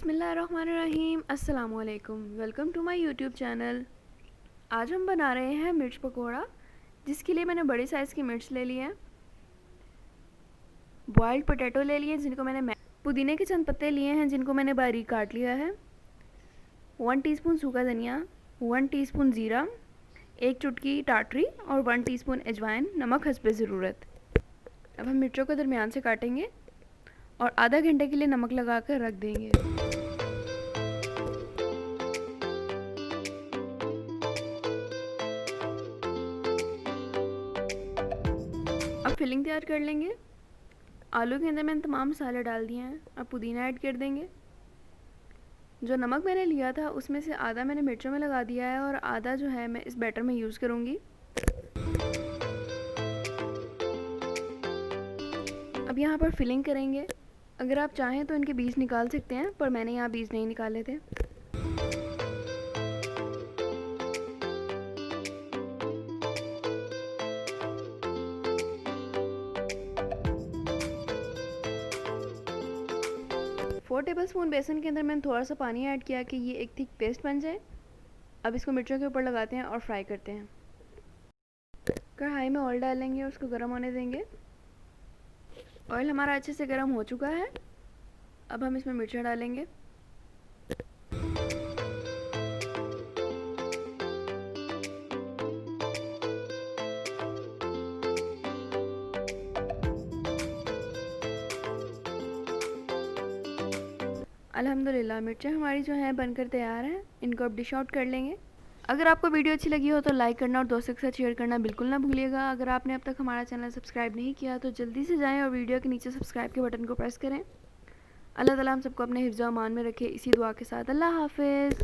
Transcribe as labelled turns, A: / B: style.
A: बिस्मिल्लाहिर्रहमानिर्रहीम, अस्सलाम वालेकुम। Welcome to my YouTube channel. आज हम बना रहे हैं मिर्च पकौड़ा, जिसके लिए मैंने बड़ी साइज़ की मिर्च ले ली है, बॉइल्ड पोटैटो ले लिए जिनको मैंने पुदीने के चंद पत्ते लिए हैं जिनको मैंने बारीक काट लिया है, 1 टीस्पून सूखा धनिया, 1 टीस्पून ज़ीरा, 1 चुटकी टाटरी और 1 टीस्पून अजवाइन, नमक हस्बे ज़रूरत। अब हम मिर्चों को दरमियान से काटेंगे और आधा घंटे के लिए नमक लगा कर रख देंगे। अब फिलिंग तैयार कर लेंगे। आलू के अंदर मैंने तमाम मसाले डाल दिए हैं। अब पुदीना ऐड कर देंगे। जो नमक मैंने लिया था उसमें से आधा मैंने मिर्चों में लगा दिया है और आधा जो है मैं इस बैटर में यूज़ करूँगी। अब यहाँ पर फिलिंग करेंगे। अगर आप चाहें तो इनके बीज निकाल सकते हैं, पर मैंने यहाँ बीज नहीं निकाले थे। फोर टेबलस्पून बेसन के अंदर मैंने थोड़ा सा पानी ऐड किया कि ये एक थिक पेस्ट बन जाए। अब इसको मिर्चों के ऊपर लगाते हैं और फ्राई करते हैं। कढ़ाई में ऑयल डालेंगे और उसको गर्म होने देंगे। ऑयल हमारा अच्छे से गर्म हो चुका है। अब हम इसमें मिर्चें डालेंगे। अल्हम्दुलिल्लाह मिर्चें हमारी जो हैं बनकर तैयार हैं। इनको अब डिश आउट कर लेंगे। अगर आपको वीडियो अच्छी लगी हो तो लाइक करना और दोस्तों के साथ शेयर करना बिल्कुल ना भूलिएगा। अगर आपने अब तक हमारा चैनल सब्सक्राइब नहीं किया तो जल्दी से जाएं और वीडियो के नीचे सब्सक्राइब के बटन को प्रेस करें। अल्लाह ताला हम सबको अपने हिफ्ज़-ओ-अमान में रखे, इसी दुआ के साथ अल्लाह हाफ़िज़।